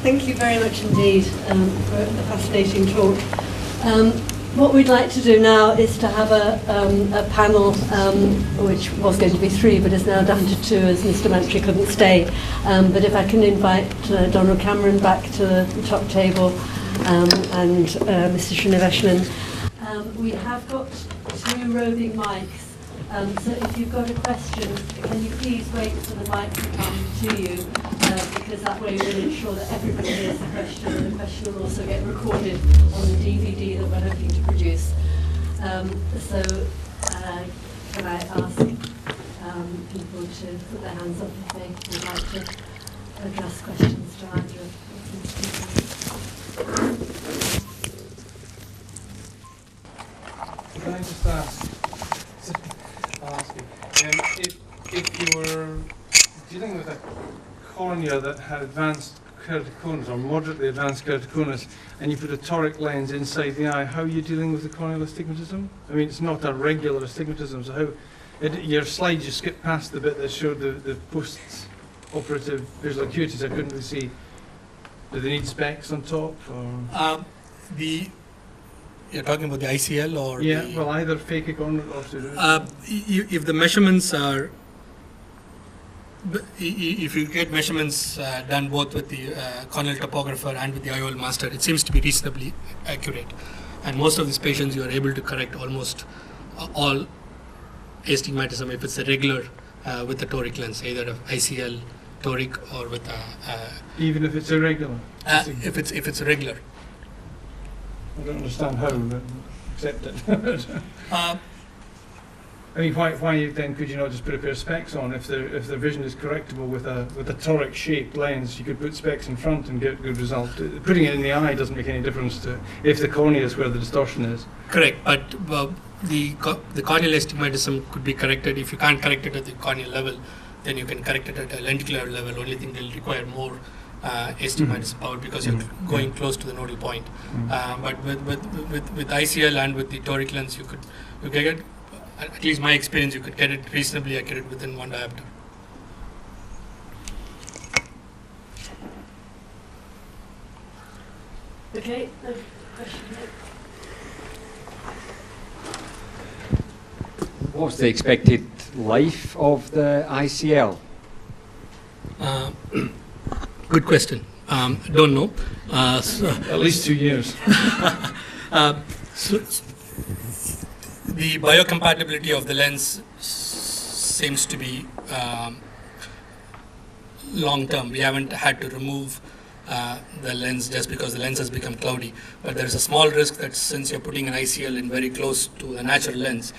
Thank you very much indeed for a fascinating talk. What we'd like to do now is to have a panel, which was going to be 3 but is now down to 2 as Mr. Mantry couldn't stay. But if I can invite Donald Cameron back to the top table and Mr. Srinivasan. We have got 2 roving mics. So if you've got a question, can you please wait for the mic to come to you, because that way we'll ensure that everybody hears the question, and the question will also get recorded on the DVD that we're hoping to produce. Can I ask people to put their hands up if they would like to address questions to either of these speakers? Can I just ask? If you were dealing with a cornea that had advanced keratoconus or moderately advanced keratoconus, and you put a toric lens inside the eye, how are you dealing with the corneal astigmatism? I mean, it's not a regular astigmatism, so how? Your slides, you skipped past the bit that showed the post-operative visual acuities. I couldn't really see. Do they need specs on top? Or? You're talking about the ICL or? Yeah, well, either phakic or if the measurements are, if you get measurements done both with the corneal topographer and with the IOL master, it seems to be reasonably accurate. And most of these patients, you are able to correct almost all astigmatism if it's a regular with the toric lens, either of ICL, toric, or with even if it's irregular. If it's regular. I don't understand how, but accept it. I mean, why then could you not just put a pair of specs on if the vision is correctable with a toric shaped lens? You could put specs in front and get good result. Putting it in the eye doesn't make any difference to if the cornea is where the distortion is. Correct, but the corneal astigmatism could be corrected. If you can't correct it at the corneal level, then you can correct it at a lenticular level. Only thing will require more astigmatism power because you're going close to the nodal point. But with ICL and with the toric lens, you can get, at least my experience, you could get it reasonably accurate within 1 diopter. Okay, question here. What's the expected life of the ICL? Good question. Don't know. At least 2 years. The biocompatibility of the lens seems to be long term. We haven't had to remove the lens just because the lens has become cloudy. But there is a small risk that since you're putting an ICL in very close to the natural lens,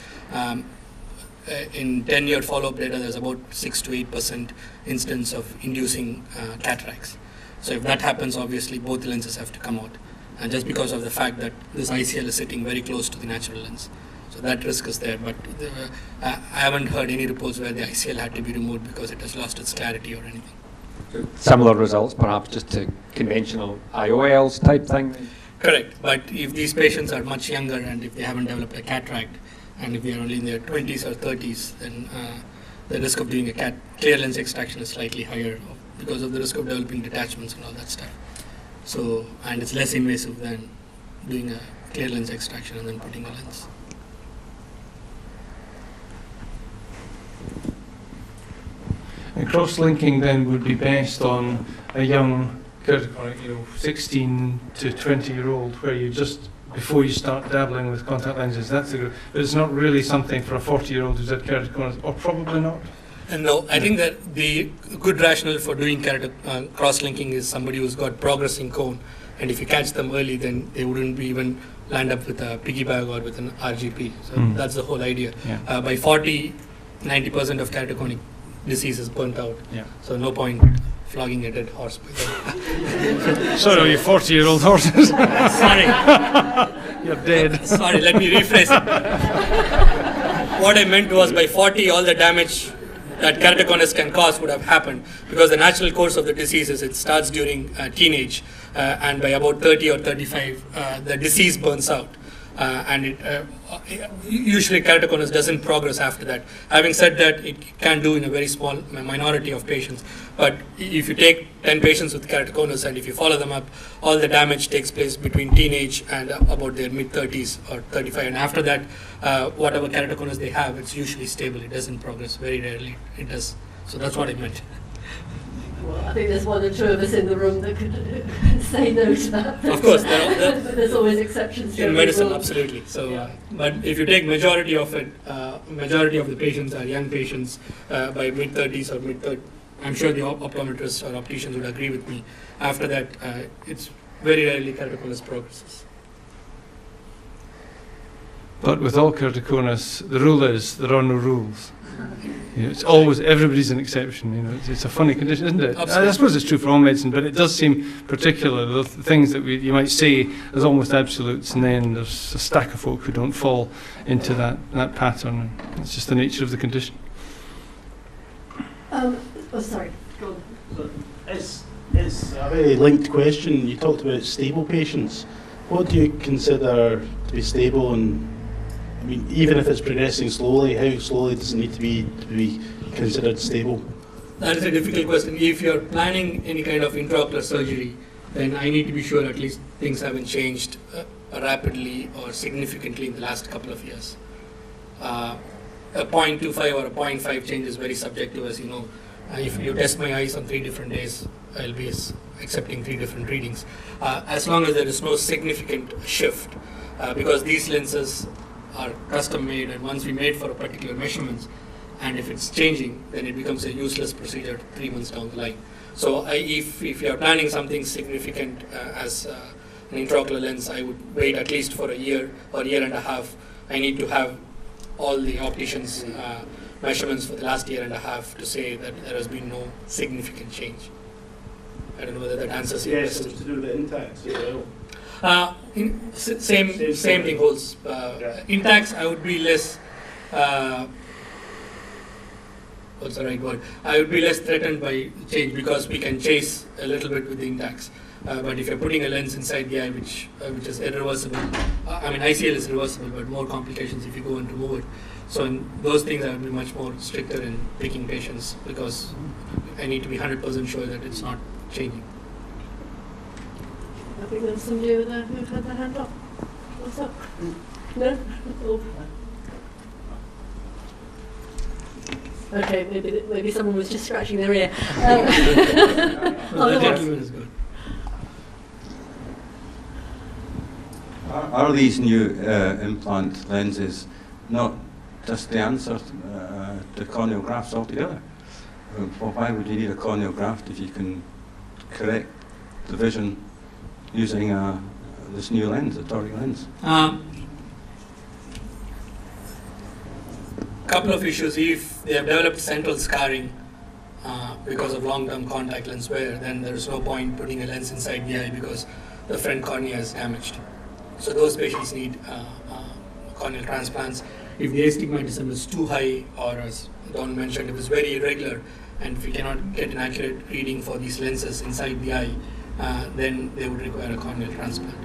in 10-year follow-up data, there's about 6 to 8% instance of inducing cataracts. So if that happens, obviously both lenses have to come out, and just because of the fact that this ICL is sitting very close to the natural lens. So that risk is there, but I haven't heard any reports where the ICL had to be removed because it has lost its clarity or anything. Similar results, perhaps, just to conventional IOLs type thing? Correct, but if these patients are much younger and if they haven't developed a cataract, and if they are only in their 20s or 30s, then the risk of doing a clear lens extraction is slightly higher because of the risk of developing detachments and all that stuff. So, and it's less invasive than doing a clear lens extraction and then putting a lens. And cross-linking then would be best on a young, 16 to 20-year-old, where you just before you start dabbling with contact lenses. That's but it's not really something for a 40-year-old who's had keratoconus, or probably not. And no, I think that the good rationale for doing cross-linking is somebody who's got progressing cone, and if you catch them early, then they wouldn't be even land up with a piggy bag or with an RGP. So that's the whole idea. Yeah. By 40, 90% of keratoconic disease is burnt out. Yeah. So no point flogging a dead horse. Sorry, you 40-year-old horses. Sorry. You're dead. Sorry, let me rephrase it. What I meant was by 40, all the damage that keratoconus can cause would have happened, because the natural course of the disease is it starts during teenage, and by about 30 or 35, the disease burns out. and usually keratoconus doesn't progress after that. Having said that, it can do in a very small minority of patients. But if you take 10 patients with keratoconus and if you follow them up, all the damage takes place between teenage and about their mid-30s or 35. And after that, whatever keratoconus they have, it's usually stable. It doesn't progress. Very rarely it does. So that's what I meant. Well, I think there's one or two of us in the room that could say no to that. Of course, but there's always exceptions to in every medicine, rule. absolutely. So, Yeah. but if you take majority of it, majority of the patients are young patients by mid-30s or mid-30s. I'm sure the optometrists or opticians would agree with me. After that, it's very rarely keratoconus progresses. But with all keratoconus, the rule is there are no rules. You know, it's always, everybody's an exception. You know, it's a funny condition, isn't it? Absolutely. I suppose it's true for all medicine, but it does seem particular. The things that you might say as almost absolutes, and then there's a stack of folk who don't fall into that pattern. It's just the nature of the condition. Oh, sorry. Go on. So it's a very linked question. You talked about stable patients. What do you consider to be stable? And I mean, even if it's progressing slowly, how slowly does it need to be considered stable? That is a difficult question. If you're planning any kind of intraocular surgery, then I need to be sure at least things haven't changed rapidly or significantly in the last couple of years. A 0.25 or a 0.5 change is very subjective, as you know. If you test my eyes on 3 different days, I'll be accepting 3 different readings. As long as there is no significant shift, because these lenses are custom made, and once we made for a particular measurements, and if it's changing, then it becomes a useless procedure 3 months down the line. So if you're planning something significant as an intraocular lens, I would wait at least for a year or year and a half. I need to have all the opticians' measurements for the last year and a half to say that there has been no significant change. I don't know whether that answers your Yes, question. it's to do with the intacs as well. Same thing holds. Intacs, I would be less. What's the right word? I would be less threatened by change because we can chase a little bit with the intacs. But if you're putting a lens inside the eye, which is irreversible, I mean ICL is reversible, but more complications if you go and remove it. So in those things, I would be much more stricter in picking patients because I need to be 100% sure that it's not changing. I think there was somebody over there who had their hand up. What's up? No? Oh. Okay, maybe someone was just scratching their ear. The gentleman is good. Are these new implant lenses not just the answer to corneal grafts altogether? Well, why would you need a corneal graft if you can correct the vision using this new lens, a toric lens? Couple of issues. If they have developed central scarring because of long-term contact lens wear, then there is no point putting a lens inside the eye because the front cornea is damaged. So those patients need corneal transplants. If the astigmatism is too high, or as Don mentioned, if it's very irregular, and if we cannot get an accurate reading for these lenses inside the eye, then they would require a corneal transplant.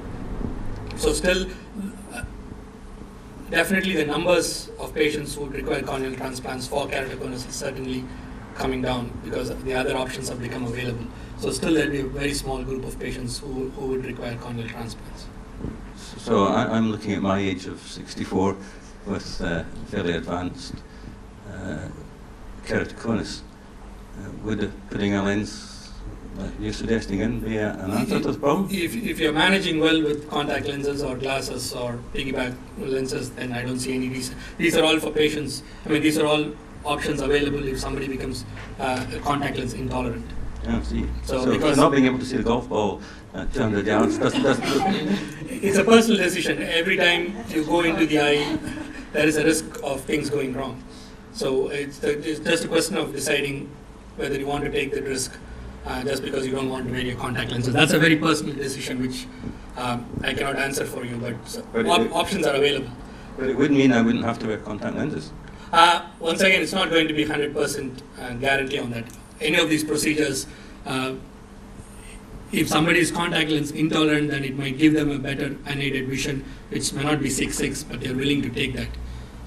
So still, definitely the numbers of patients who would require corneal transplants for keratoconus is certainly coming down because the other options have become available. So still there will be a very small group of patients who would require corneal transplants. So I'm looking at my age of 64 with fairly advanced keratoconus. Would putting a lens that you're suggesting in be an answer to the problem? If you're managing well with contact lenses or glasses or piggyback lenses, then I don't see any reason. These are all for patients. I mean, these are all options available if somebody becomes contact lens intolerant. Yeah, see. So So because- not being able to see the golf ball at 200 yards doesn't It's a personal decision. Every time you go into the eye, there is a risk of things going wrong. So it's just a question of deciding whether you want to take that risk just because you don't want to wear your contact lenses. That's a very personal decision which I cannot answer for you, but options are available. But it would mean I wouldn't have to wear contact lenses. Once again, it's not going to be 100% guarantee on that. Any of these procedures, if somebody is contact lens intolerant, then it might give them a better unaided vision, which may not be 6/6, but they're willing to take that.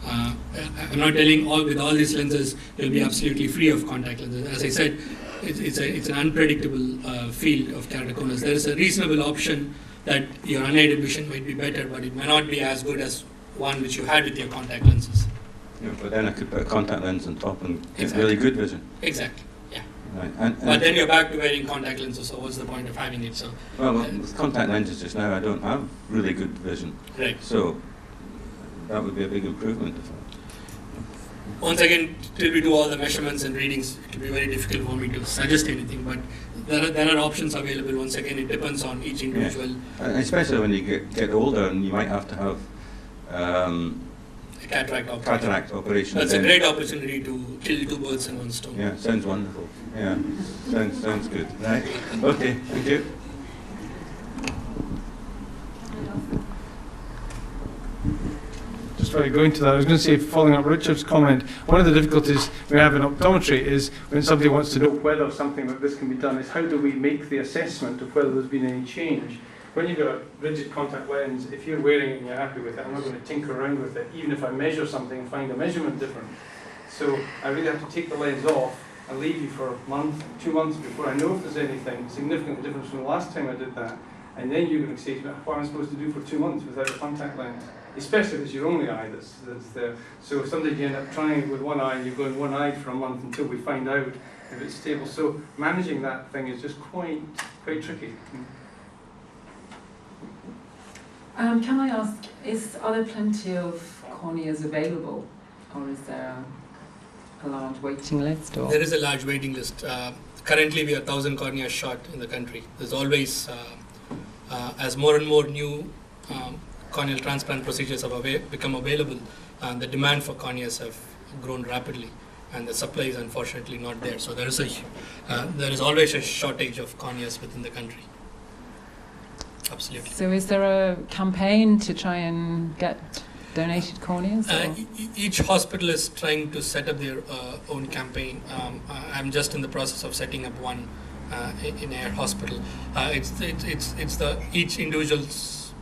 I'm not telling with all these lenses you'll be absolutely free of contact lenses. As I said, it's an unpredictable field of keratoconus. There is a reasonable option that your unaided vision might be better, but it may not be as good as one which you had with your contact lenses. Yeah, but then I could put a contact lens on top and get Exactly. really good vision. Exactly. Yeah. Right. But then you're back to wearing contact lenses. So what's the point of having it? So. Well, with contact lenses just now, I don't have really good vision. Right. So that would be a big improvement. Once again, till we do all the measurements and readings, it will be very difficult for me to suggest anything. But there are options available. Once again, it depends on each individual. Yeah. And especially when you get older, and you might have to have A cataract operation. That's a great opportunity to kill two birds in one stone. Yeah, sounds wonderful. Yeah, sounds good. Right. Okay. Thank you. Just while you're going to that, I was going to say, following up Richard's comment, one of the difficulties we have in optometry is when somebody wants to know whether something like this can be done, is how do we make the assessment of whether there's been any change? When you've got a rigid contact lens, if you're wearing it and you're happy with it, I'm not going to tinker around with it, even if I measure something and find a measurement different. So I really have to take the lens off and leave you for a month, 2 months before I know if there's anything significantly different from the last time I did that. And then you're going to say to me, what am I supposed to do for 2 months without a contact lens? Especially if it's your only eye that's there. So sometimes you end up trying it with one eye and you're going one-eyed for a month until we find out if it's stable. So managing that thing is just quite tricky. Can I ask, are there plenty of corneas available, or is there a large waiting list? Or? There is a large waiting list. Currently, we are 1,000 corneas short in the country. There's always, as more and more new corneal transplant procedures have become available, the demand for corneas have grown rapidly, and the supply is unfortunately not there. So there is always a shortage of corneas within the country. Absolutely. So is there a campaign to try and get donated corneas? Each hospital is trying to set up their own campaign. I'm just in the process of setting up one in our hospital. It's each individual's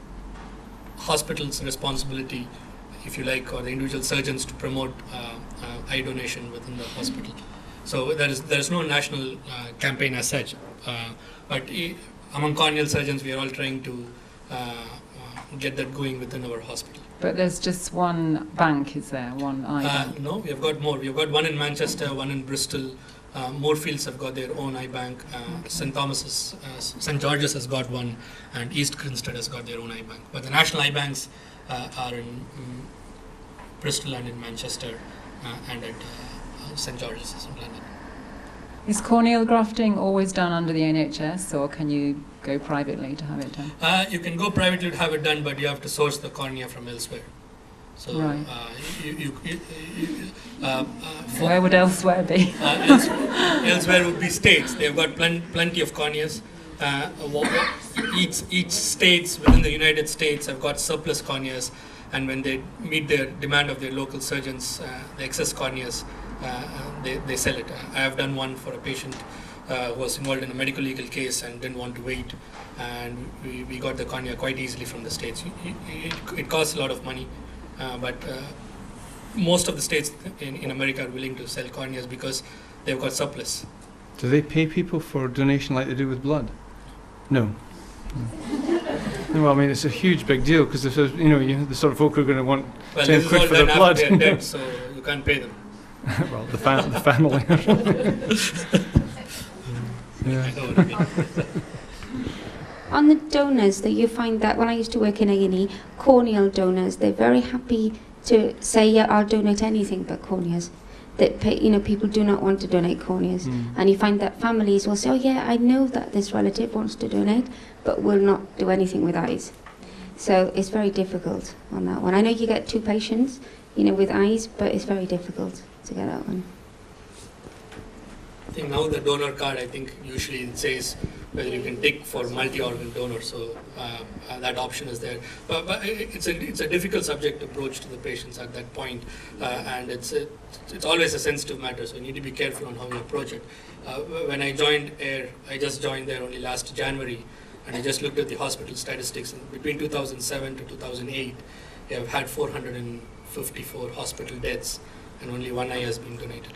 hospital's responsibility, if you like, or the individual surgeons to promote eye donation within the hospital. So there is no national campaign as such, but among corneal surgeons, we are all trying to get that going within our hospital. But there's just one bank, is there? One eye bank? No, we have got more. We have got one in Manchester, one in Bristol. Moorfields have got their own eye bank. St. George's has got one, and East Grinstead has got their own eye bank. But the national eye banks are in Bristol and in Manchester and at St. George's in London. Is corneal grafting always done under the NHS, or can you go privately to have it done? You can go privately to have it done, but you have to source the cornea from elsewhere. So, right. Where would elsewhere be? Elsewhere would be states. They've got plenty of corneas. Each states within the United States have got surplus corneas, and when they meet the demand of their local surgeons, the excess corneas, they sell it. I have done one for a patient who was involved in a medical legal case and didn't want to wait, and we got the cornea quite easily from the States. It costs a lot of money, but most of the states in America are willing to sell corneas because they've got surplus. Do they pay people for donation like they do with blood? No. Well, I mean, it's a huge big deal because the sort of folk who are going to want 10 quid for their blood. They're dead, so you can't pay them. Well, the family. Yeah. I know what you mean. On the donors, that you find that when I used to work in A&E, corneal donors, they're very happy to say, yeah, I'll donate anything but corneas. That people do not want to donate corneas, and you find that families will say, oh yeah, I know that this relative wants to donate, but will not do anything with eyes. So it's very difficult on that one. I know you get 2 patients, with eyes, but it's very difficult to get that one. I think now the donor card, usually it says whether you can tick for multi-organ donors. So that option is there. But it's a difficult subject to approach to the patients at that point, and it's always a sensitive matter. So you need to be careful on how you approach it. When I joined AIR, I just joined there only last January, and I just looked at the hospital statistics. And between 2007 to 2008, we have had 454 hospital deaths, and only one eye has been donated.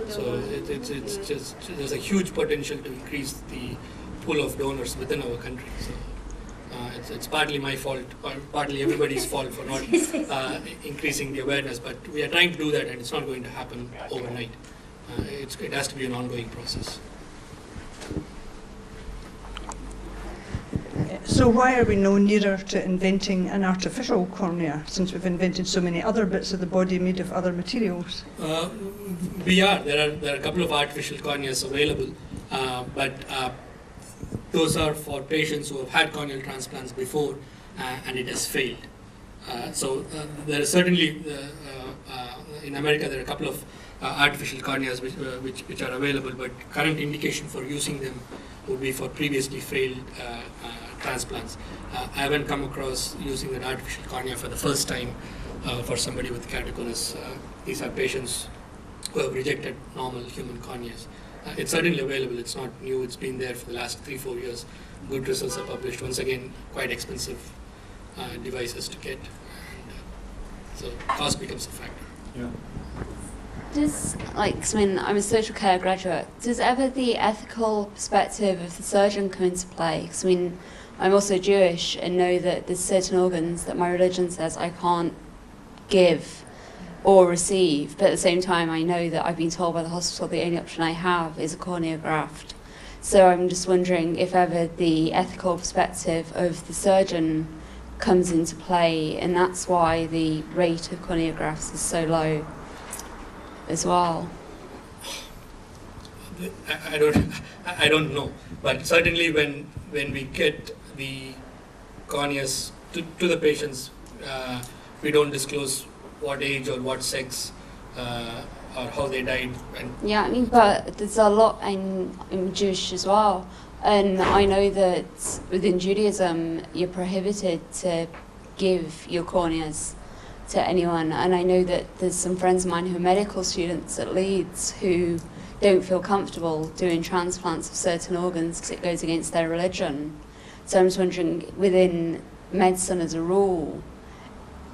So it's just, there's a huge potential to increase the pool of donors within our country. So it's partly my fault, or partly everybody's fault for not increasing the awareness. But we are trying to do that, and it's not going to happen overnight. It has to be an ongoing process. So why are we no nearer to inventing an artificial cornea, since we've invented so many other bits of the body made of other materials? We are. There are a couple of artificial corneas available, but those are for patients who have had corneal transplants before and it has failed. So there are certainly, in America, there are a couple of artificial corneas which are available, but current indication for using them would be for previously failed transplants. I haven't come across using an artificial cornea for the first time for somebody with keratoconus. These are patients who have rejected normal human corneas. It's certainly available. It's not new. It's been there for the last 3-4 years. Good results are published. Once again, quite expensive devices to get. And, so cost becomes a factor. Yeah. Does, I'm a social care graduate, does ever the ethical perspective of the surgeon come into play? Because I'm also Jewish and know that there's certain organs that my religion says I can't give or receive, but at the same time I know that I've been told by the hospital the only option I have is a cornea graft. So I'm just wondering if ever the ethical perspective of the surgeon comes into play, and that's why the rate of cornea grafts is so low as well. I don't know, but certainly when we get the corneas to the patients, we don't disclose what age or what sex or how they died. Yeah, but there's a lot in Jewish as well, and I know that within Judaism you're prohibited to give your corneas to anyone, and I know that there's some friends of mine who are medical students at Leeds who don't feel comfortable doing transplants of certain organs because it goes against their religion. So I'm just wondering, within medicine as a rule,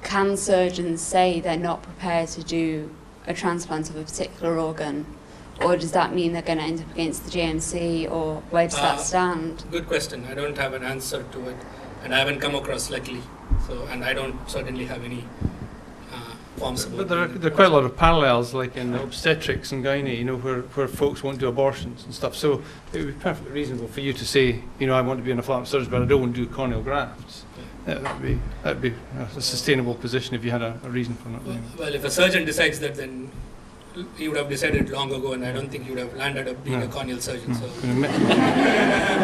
can surgeons say they're not prepared to do a transplant of a particular organ, or does that mean they're going to end up against the GMC, or where does that stand? Good question. I don't have an answer to it, and I haven't come across luckily, and I don't certainly have any forms. But there are quite a lot of parallels, like in obstetrics and gynae, where folks won't do abortions and stuff. So it would be perfectly reasonable for you to say, I want to be an ophthalmic surgeon, but I don't want to do corneal grafts. That'd be a sustainable position if you had a reason for not doing it. Well, if a surgeon decides that, then he would have decided long ago, and I don't think he would have landed up being a corneal surgeon. So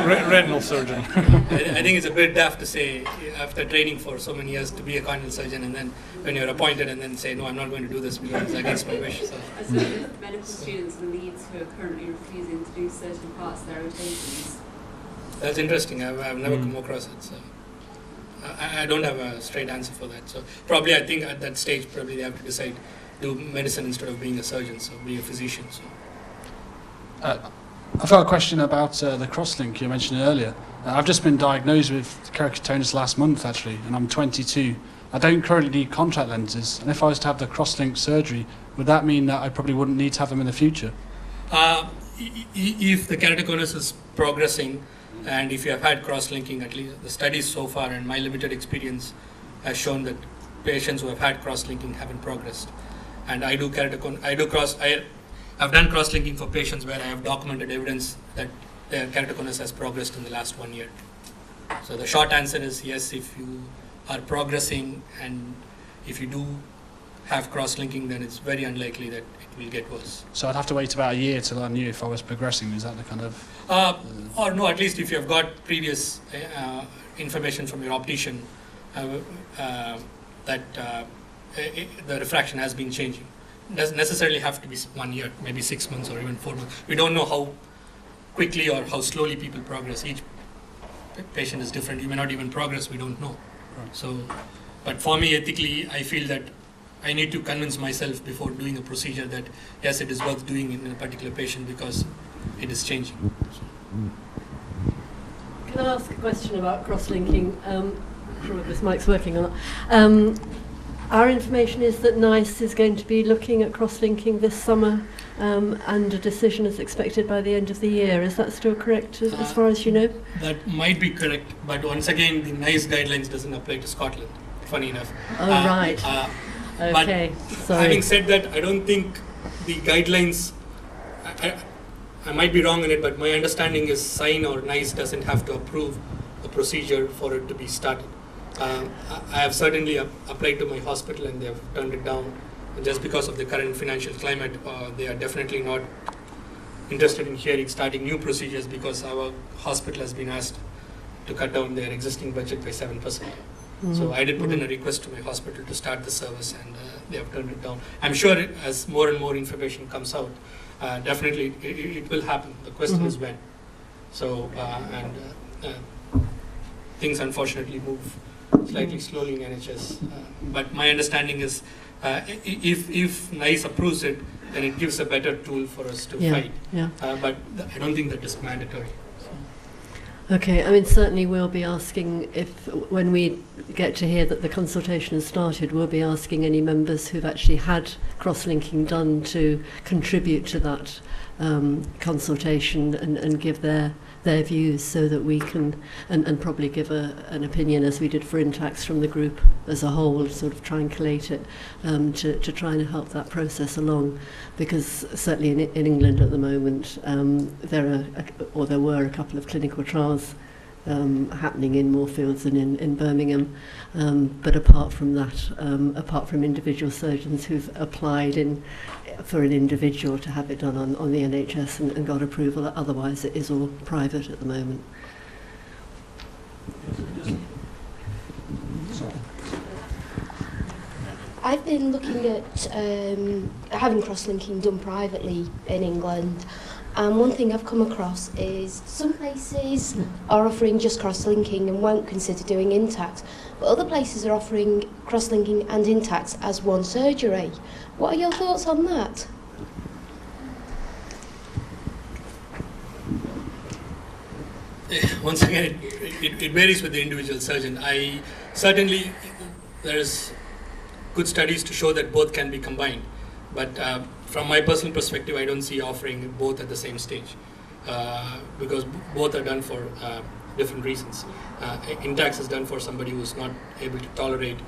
retinal surgeon. I think it's a bit daft to say, after training for so many years, to be a corneal surgeon, and then when you're appointed, and then say, no, I'm not going to do this because it's against my wish. So. As with medical students in Leeds who are currently refusing to do certain parts of their rotations. That's interesting. I've never come across it. So. I don't have a straight answer for that. So probably I think at that stage, probably they have to decide, do medicine instead of being a surgeon, so be a physician. So. I've got a question about the crosslink you mentioned earlier. I've just been diagnosed with keratoconus last month, actually, and I'm 22. I don't currently need contact lenses, and if I was to have the crosslink surgery, would that mean that I probably wouldn't need to have them in the future? If the keratoconus is progressing, and if you have had cross-linking, at least the studies so far and my limited experience has shown that patients who have had cross-linking haven't progressed. And I've done cross-linking for patients where I have documented evidence that their keratoconus has progressed in the last 1 year. So the short answer is yes, if you are progressing and if you do have cross-linking, then it's very unlikely that it will get worse. So I'd have to wait about a year till I knew if I was progressing. Is that the kind of... or no, at least if you have got previous information from your optician that the refraction has been changing. It doesn't necessarily have to be 1 year, maybe 6 months or even 4 months. We don't know how quickly or how slowly people progress. Each patient is different. You may not even progress, we don't know. Right. So, but for me, ethically, I feel that I need to convince myself before doing a procedure that yes, it is worth doing in a particular patient because it is changing. Can I ask a question about cross-linking? I'm sure this mic's working or not. Our information is that NICE is going to be looking at cross-linking this summer, and a decision is expected by the end of the year. Is that still correct, as far as you know? That might be correct, but once again, the NICE guidelines doesn't apply to Scotland, funny enough. Oh, right. Okay, sorry. Having said that, I don't think the guidelines, I might be wrong in it, but my understanding is SIGN or NICE doesn't have to approve a procedure for it to be started. I have certainly applied to my hospital and they have turned it down. Just because of the current financial climate, they are definitely not interested in starting new procedures because our hospital has been asked to cut down their existing budget by 7%. So I did put in a request to my hospital to start the service and they have turned it down. I'm sure as more and more information comes out, definitely it will happen. The question is when. So, things unfortunately move slightly slowly in NHS. But my understanding is if NICE approves it, then it gives a better tool for us to fight. Yeah. But I don't think that is mandatory. Okay, I mean, certainly we'll be asking when we get to hear that the consultation has started, we'll be asking any members who've actually had cross-linking done to contribute to that consultation and give their views so that we can, and probably give an opinion as we did for Intax from the group as a whole, sort of try and collate it to try and help that process along. Because certainly in England at the moment, there were a couple of clinical trials happening in Moorfields and in Birmingham. But apart from that, apart from individual surgeons who've applied for an individual to have it done on the NHS and got approval, otherwise it is all private at the moment. I've been looking at having cross-linking done privately in England, and one thing I've come across is some places are offering just cross-linking and won't consider doing Intax, but other places are offering cross-linking and Intax as one surgery. What are your thoughts on that? Once again, it varies with the individual surgeon. Certainly there's good studies to show that both can be combined, but from my personal perspective, I don't see offering both at the same stage because both are done for different reasons. Intax is done for somebody who's not able to tolerate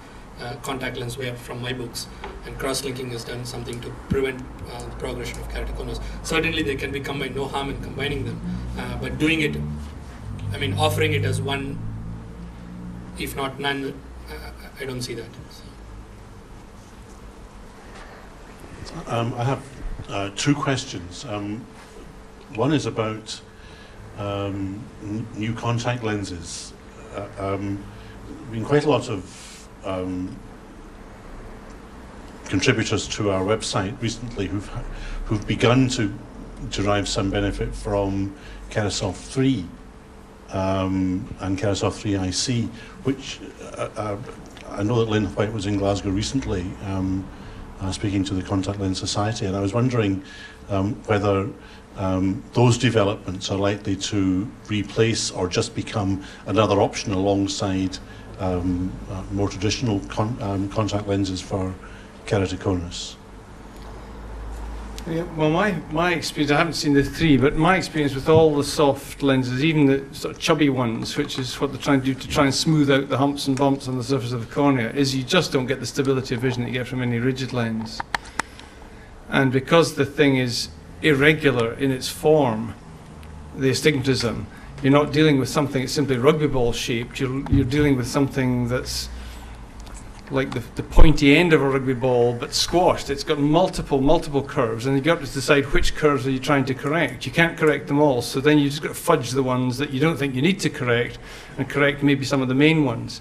contact lens wear from my books, and cross-linking is done something to prevent the progression of keratoconus. Certainly they can be combined, no harm in combining them, but doing it, I mean offering it as one, if not none, I don't see that. I have two questions. One is about new contact lenses. Been quite a lot of contributors to our website recently who've begun to derive some benefit from Keratoconus 3 and Keratoconus 3 IC, which I know that Lynn White was in Glasgow recently speaking to the Contact Lens Society, and I was wondering whether those developments are likely to replace or just become another option alongside more traditional contact lenses for keratoconus. Yeah, well, my experience, I haven't seen the 3, but my experience with all the soft lenses, even the sort of chubby ones, which is what they're trying to do to try and smooth out the humps and bumps on the surface of the cornea, is you just don't get the stability of vision that you get from any rigid lens. And because the thing is irregular in its form, the astigmatism, you're not dealing with something that's simply rugby ball shaped, you're dealing with something that's like the pointy end of a rugby ball but squashed. It's got multiple curves, and you've got to decide which curves are you trying to correct. You can't correct them all, so then you just got to fudge the ones that you don't think you need to correct and correct maybe some of the main ones.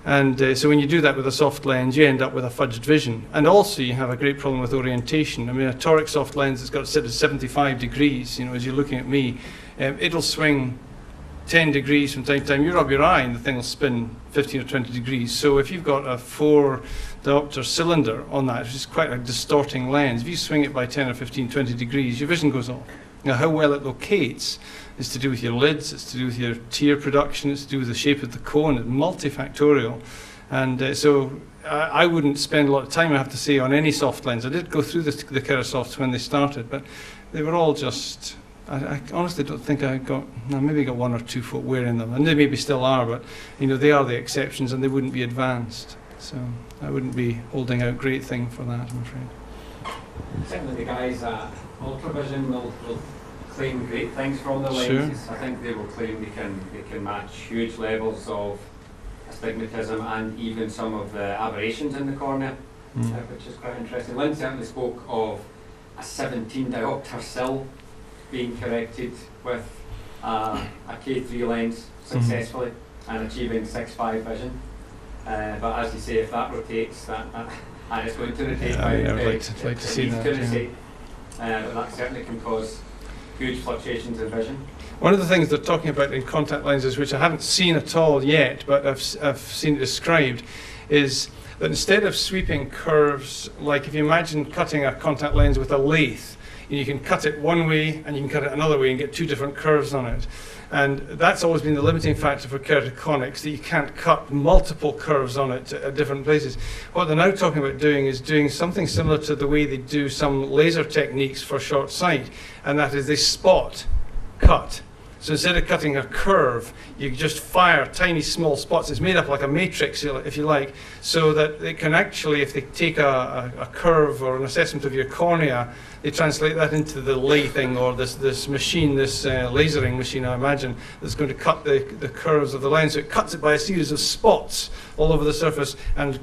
And so when you do that with a soft lens, you end up with a fudged vision. And also you have a great problem with orientation. I mean, a toric soft lens has got to sit at 75 degrees, you know, as you're looking at me, it'll swing 10 degrees from time to time. You rub your eye and the thing will spin 15 or 20 degrees. So if you've got a 4-diopter cylinder on that, which is quite a distorting lens, if you swing it by 10 or 15, 20 degrees, your vision goes off. Now, how well it locates is to do with your lids, it's to do with your tear production, it's to do with the shape of the cone, it's multifactorial. And so I wouldn't spend a lot of time, I have to say, on any soft lens. I did go through the Kerasofts when they started, but they were all just... I honestly don't think I maybe got 1 or 2 foot wear in them, and they maybe still are, but they are the exceptions, and they wouldn't be advanced. So I wouldn't be holding out great thing for that, I'm afraid. Certainly the guys at Ultravision will claim great things from the lenses. Sure. I think they will claim they can match huge levels of astigmatism and even some of the aberrations in the cornea, which is quite interesting. Lynn certainly spoke of a 17-diopter sill being corrected with a K3 lens successfully and achieving 6.5 vision. But as you say, if that rotates, and it's going to rotate I would like to see that. That certainly can cause huge fluctuations in vision. One of the things they're talking about in contact lenses, which I haven't seen at all yet, but I've seen it described, is that instead of sweeping curves, like if you imagine cutting a contact lens with a lathe, you can cut it one way and you can cut it another way and get 2 different curves on it. And that's always been the limiting factor for keratoconus, that you can't cut multiple curves on it at different places. What they're now talking about doing is doing something similar to the way they do some laser techniques for short sight, and that is they spot cut. So instead of cutting a curve, you just fire tiny small spots. It's made up like a matrix, if you like, so that it can actually, if they take a curve or an assessment of your cornea, they translate that into the lathing or this machine, this lasering machine, I imagine, that's going to cut the curves of the lens. So it cuts it by a series of spots all over the surface, and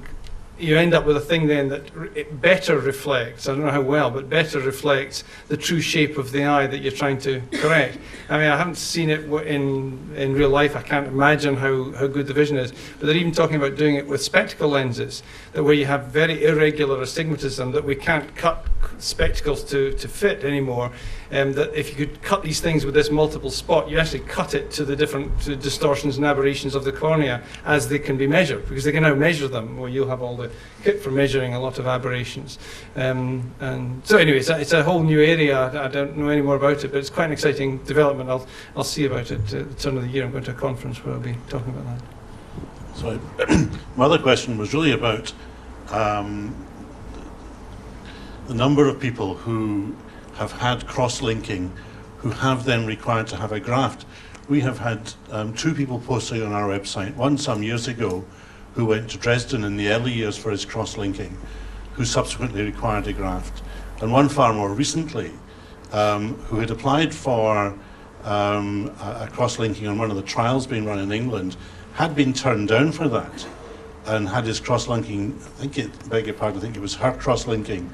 you end up with a thing then that it better reflects, I don't know how well, but better reflects the true shape of the eye that you're trying to correct. I mean, I haven't seen it in real life. I can't imagine how good the vision is. But they're even talking about doing it with spectacle lenses, that where you have very irregular astigmatism, that we can't cut spectacles to fit anymore. That if you could cut these things with this multiple spot, you actually cut it to the different distortions and aberrations of the cornea as they can be measured, because they can now measure them, where you'll have all the kit for measuring a lot of aberrations. And so anyway, it's a whole new area. I don't know any more about it, but it's quite an exciting development. I'll see about it at the turn of the year. I'm going to a conference where I'll be talking about that. So my other question was really about the number of people who have had cross-linking, who have then required to have a graft. We have had 2 people posting on our website, one some years ago who went to Dresden in the early years for his cross-linking, who subsequently required a graft, and one far more recently who had applied for a cross-linking on one of the trials being run in England, had been turned down for that and had his cross-linking, I think it was her cross-linking,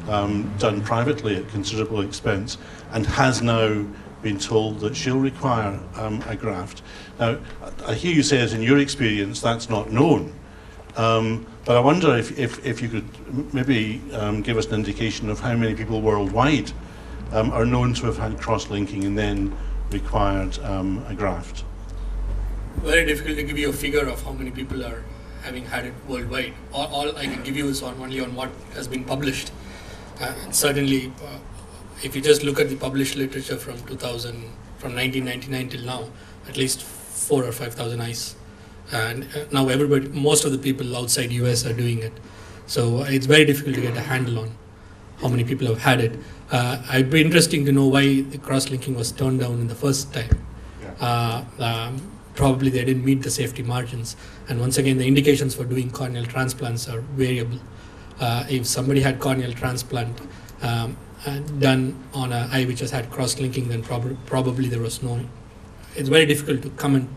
done privately at considerable expense, and has now been told that she'll require a graft. Now, I hear you say, as in your experience, that's not known, but I wonder if you could maybe give us an indication of how many people worldwide are known to have had cross-linking and then required a graft. Very difficult to give you a figure of how many people are having had it worldwide. All I can give you is only on what has been published. Certainly, if you just look at the published literature from 1999 till now, at least 4,000 or 5,000 eyes, and now most of the people outside US are doing it. So it's very difficult to get a handle on how many people have had it. It'd be interesting to know why the cross-linking was turned down in the first time. Probably they didn't meet the safety margins, and once again, the indications for doing corneal transplants are variable. If somebody had corneal transplant done on an eye which has had cross-linking, then probably there was no. It's very difficult to comment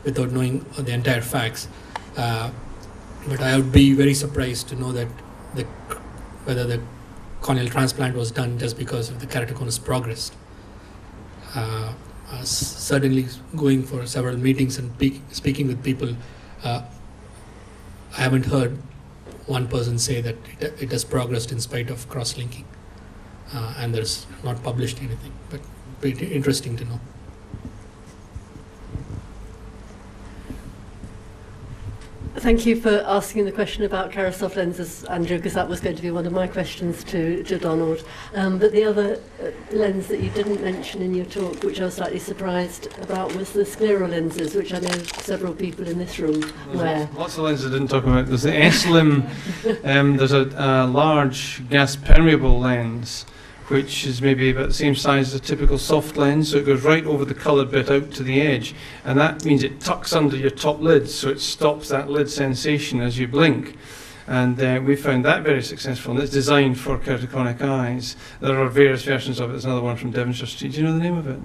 without knowing the entire facts. But I would be very surprised to know that whether the corneal transplant was done just because of the keratoconus progressed. Certainly, going for several meetings and speaking with people, I haven't heard one person say that it has progressed in spite of cross-linking, and there's not published anything, but pretty interesting to know. Thank you for asking the question about Kerasoft lenses, Andrew, because that was going to be one of my questions to Donald. But the other lens that you didn't mention in your talk, which I was slightly surprised about, was the scleral lenses, which I know several people in this room wear. Lots of lenses I didn't talk about. There's the S-Lim, there's a large gas permeable lens, which is maybe about the same size as a typical soft lens, so it goes right over the coloured bit out to the edge, and that means it tucks under your top lid, so it stops that lid sensation as you blink. And we found that very successful, and it's designed for keratoconic eyes. There are various versions of it. There's another one from Devonshire Street. Do you know the name of it?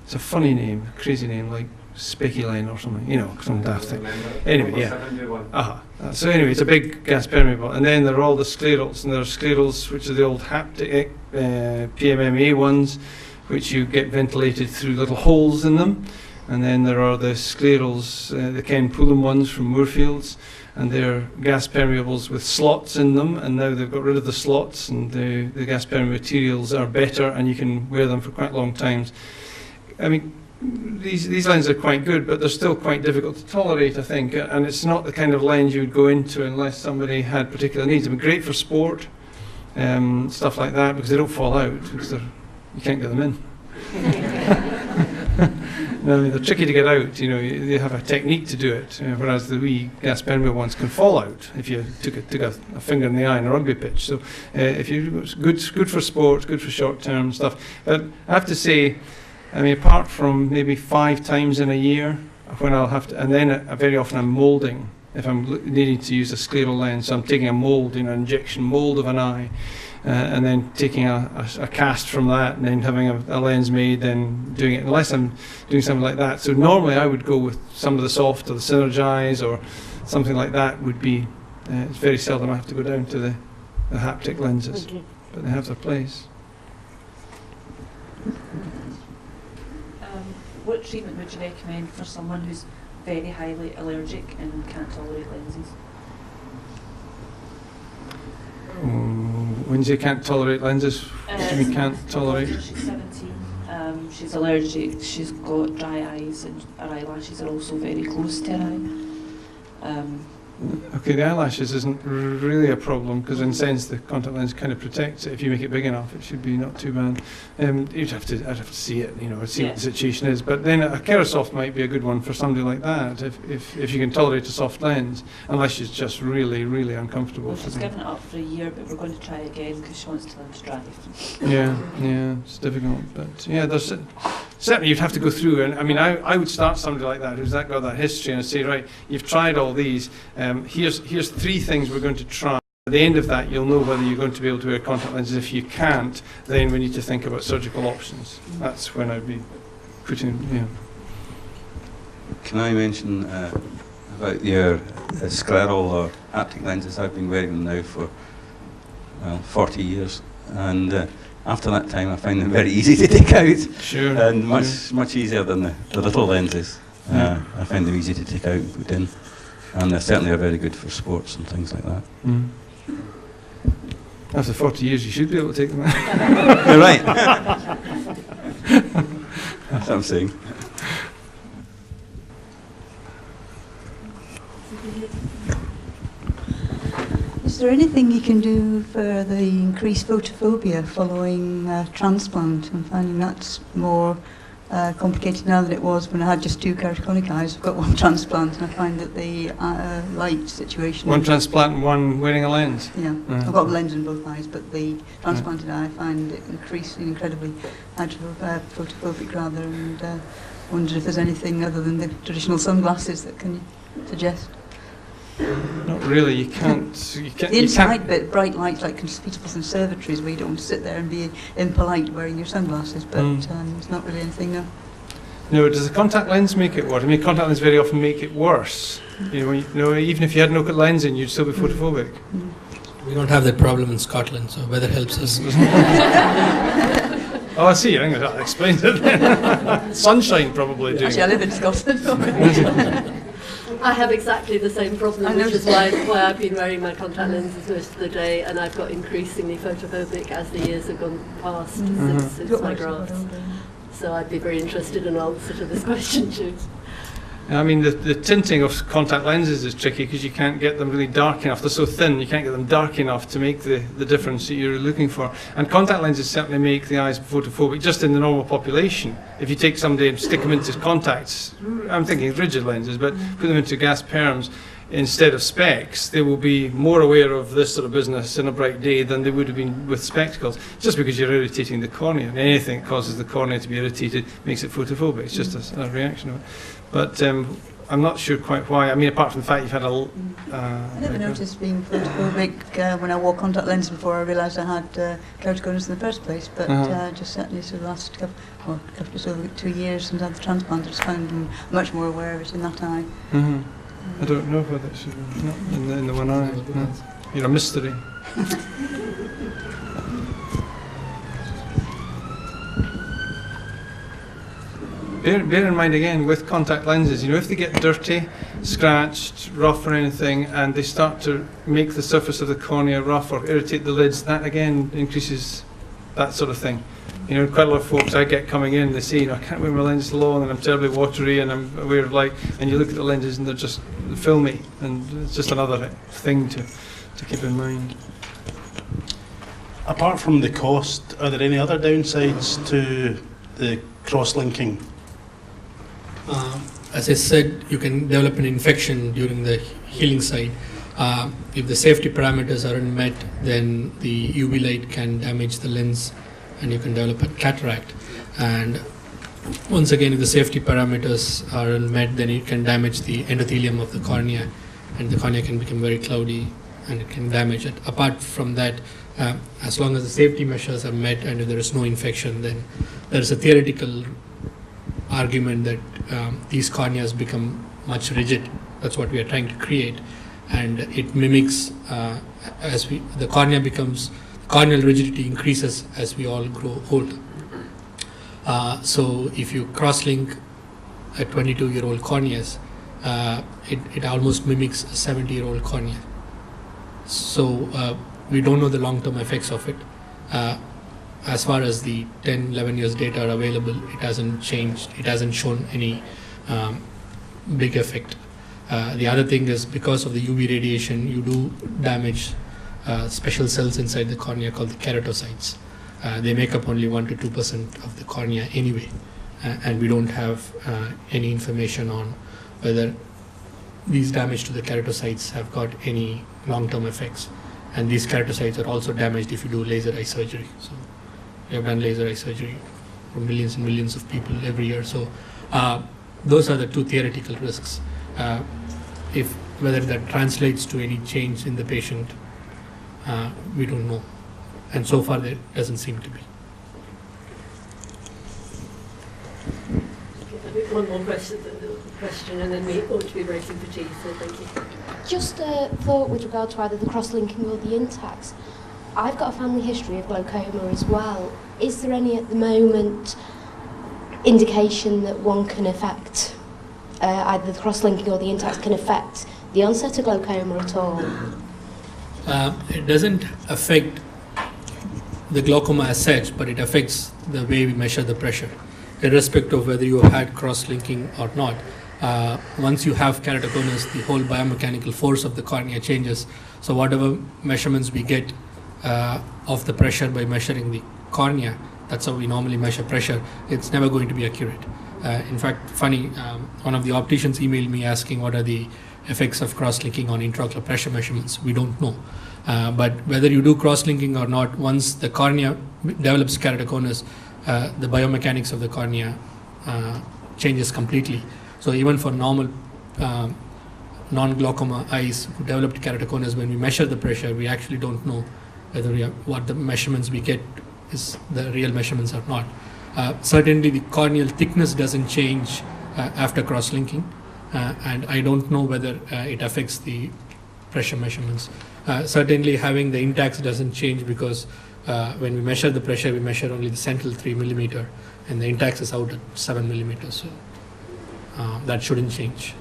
It's a funny name, a crazy name, like Speculine or something, you know, some daft thing. Anyway, yeah. So anyway, it's a big gas permeable, and then there are all the sclerals, and there are sclerals which are the old haptic PMMA ones, which you get ventilated through little holes in them, and then there are the sclerals, the Ken Pulham ones from Moorfields, and they're gas permeables with slots in them, and now they've got rid of the slots, and the gas permeable materials are better, and you can wear them for quite long times. I mean, these lenses are quite good, but they're still quite difficult to tolerate, I think, and it's not the kind of lens you would go into unless somebody had particular needs. I mean, great for sport, stuff like that, because they don't fall out, because you can't get them in. No, I mean, they're tricky to get out, you know, they have a technique to do it, whereas the wee gas permeable ones can fall out if you took a finger in the eye in a rugby pitch. So it's good for sport, good for short-term stuff. But I have to say, I mean, apart from maybe 5 times in a year, when I'll have to, and then very often I'm moulding, if I'm needing to use a scleral lens, so I'm taking a mould, you know, injection mould of an eye, and then taking a cast from that, and then having a lens made, then doing it, unless I'm doing something like that. So normally I would go with some of the soft or the Synergize or something like that would be, it's very seldom I have to go down to the haptic lenses, but they have their place. What treatment would you recommend for someone who's very highly allergic and can't tolerate lenses? When you say can't tolerate lenses, what do you mean can't tolerate? She's 17, she's allergic, she's got dry eyes, and her eyelashes are also very close to her eye. Okay, the eyelashes isn't really a problem, because in a sense the contact lens kind of protects it. If you make it big enough, it should be not too bad. I'd have to see it, you know, see what the situation is. But then a Kerasoft might be a good one for somebody like that, if you can tolerate a soft lens, unless she's just really, really uncomfortable. Well, she's given it up for a year, but we're going to try again because she wants to learn to drive. Yeah, it's difficult, but yeah, there's certainly you'd have to go through, and I mean, I would start somebody like that who's got that history and say, right, you've tried all these. Here's 3 things we're going to try. At the end of that, you'll know whether you're going to be able to wear contact lenses. If you can't, then we need to think about surgical options. That's when I'd be putting, yeah. Can I mention about your scleral or haptic lenses? I've been wearing them now for 40 years, and after that time I find them very easy to take out. Sure. And much easier than the little lenses. I find them easy to take out and put in, and they certainly are very good for sports and things like that. After 40 years you should be able to take them out. You're right. That's what I'm saying. Is there anything you can do for the increased photophobia following transplant? I'm finding that's more complicated now than it was when I had just 2 keratoconic eyes. I've got 1 transplant, and I find that the light situation... 1 transplant and 1 wearing a lens? Yeah, I've got a lens in both eyes, but the transplanted eye, I find it incredibly photophobic rather, and wondered if there's anything other than the traditional sunglasses that can suggest. Not really. You can't. The inside bit, bright lights like people's conservatories, where you don't want to sit there and be impolite wearing your sunglasses, but it's not really anything. No, does the contact lens make it worse? I mean, contact lens very often make it worse. You know, even if you had no lens in, you'd still be photophobic. We don't have that problem in Scotland, so weather helps us. Oh, I see. I think that explains it then. Sunshine probably doing. Actually, I live in Scotland. I have exactly the same problem, which is why I've been wearing my contact lenses most of the day, and I've got increasingly photophobic as the years have gone past since my grafts. So I'd be very interested in answer to this question too. I mean, the tinting of contact lenses is tricky because you can't get them really dark enough. They're so thin, you can't get them dark enough to make the difference that you're looking for. And contact lenses certainly make the eyes photophobic just in the normal population. If you take somebody and stick them into contacts, I'm thinking rigid lenses, but put them into gas perms instead of specs, they will be more aware of this sort of business in a bright day than they would have been with spectacles, just because you're irritating the cornea. And anything that causes the cornea to be irritated makes it photophobic. It's just a reaction of it. But I'm not sure quite why. I mean, apart from the fact you've had a... I never noticed being photophobic when I wore contact lenses before I realised I had keratoconus in the first place, but just certainly for the last couple of 2 years since I had the transplant, I just found them much more aware of it in that eye. Mm-hmm. I don't know whether it's not in the one eye. No. You're a mystery. Bear in mind again, with contact lenses, you know, if they get dirty, scratched, rough or anything, and they start to make the surface of the cornea rough or irritate the lids, that again increases that sort of thing. You know, quite a lot of folks I get coming in, they say, you know, I can't wear my lenses long and I'm terribly watery and I'm aware of light, and you look at the lenses and they're just filmy, and it's just another thing to keep in mind. Apart from the cost, are there any other downsides to the cross-linking? As I said, you can develop an infection during the healing side. If the safety parameters aren't met, then the UV light can damage the lens and you can develop a cataract. And once again, if the safety parameters aren't met, then it can damage the endothelium of the cornea, and the cornea can become very cloudy and it can damage it. Apart from that, as long as the safety measures are met and if there is no infection, then there is a theoretical argument that these corneas become much rigid. That's what we are trying to create, and it mimics the corneal rigidity increases as we all grow older. So if you cross-link a 22-year-old corneas, it almost mimics a 70-year-old cornea. So we don't know the long-term effects of it. As far as the 10, 11 years data are available, it hasn't changed. It hasn't shown any big effect. The other thing is, because of the UV radiation, you do damage special cells inside the cornea called the keratocytes. They make up only 1 to 2% of the cornea anyway, and we don't have any information on whether these damage to the keratocytes have got any long-term effects. And these keratocytes are also damaged if you do laser eye surgery. So we have done laser eye surgery for millions and millions of people every year. So those are the two theoretical risks. Whether that translates to any change in the patient, we don't know. And so far there doesn't seem to be. One more question and then we ought to be breaking for tea, so thank you. Just a thought with regard to either the cross-linking or the intacts. I've got a family history of glaucoma as well. Is there any at the moment indication that one can affect, either the cross-linking or the intacts can affect the onset of glaucoma at all? It doesn't affect the glaucoma as such, but it affects the way we measure the pressure, irrespective of whether you have had cross-linking or not. Once you have keratoconus, the whole biomechanical force of the cornea changes. So whatever measurements we get of the pressure by measuring the cornea, that's how we normally measure pressure, it's never going to be accurate. In fact, funny, one of the opticians emailed me asking what are the effects of cross-linking on intraocular pressure measurements. We don't know. But whether you do cross-linking or not, once the cornea develops keratoconus, the biomechanics of the cornea changes completely. So even for normal non-glaucoma eyes who developed keratoconus, when we measure the pressure, we actually don't know whether what the measurements we get is the real measurements or not. Certainly the corneal thickness doesn't change after cross-linking, and I don't know whether it affects the pressure measurements. Certainly having the intacts doesn't change, because when we measure the pressure, we measure only the central 3 millimeter, and the intacts is out at 7 millimeters. So that shouldn't change.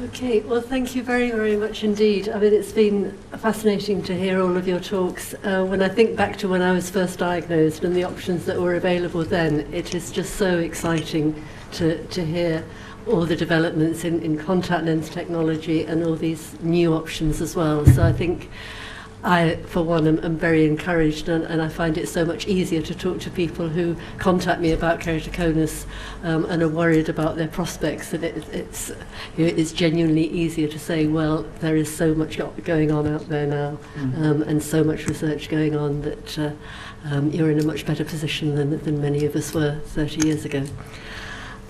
Okay, well, thank you very, very much indeed. I mean, it's been fascinating to hear all of your talks. When I think back to when I was first diagnosed and the options that were available then, it is just so exciting to hear all the developments in contact lens technology and all these new options as well. So I think I, for one, am very encouraged, and I find it so much easier to talk to people who contact me about keratoconus and are worried about their prospects. And it's genuinely easier to say, well, there is so much going on out there now, and so much research going on that you're in a much better position than many of us were 30 years ago.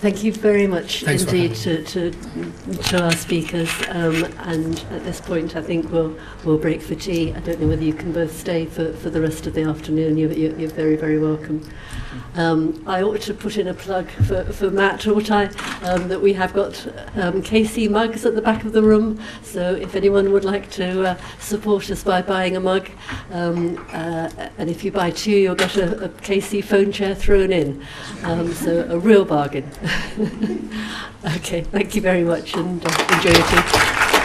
Thank you very much indeed to our speakers, and at this point I think we'll break for tea. I don't know whether you can both stay for the rest of the afternoon. You're very, very welcome. I ought to put in a plug for Matt, ought I, that we have got KC mugs at the back of the room, so if anyone would like to support us by buying a mug, and if you buy 2 you'll get a KC phone chair thrown in, so a real bargain. Okay, thank you very much, and enjoy your tea.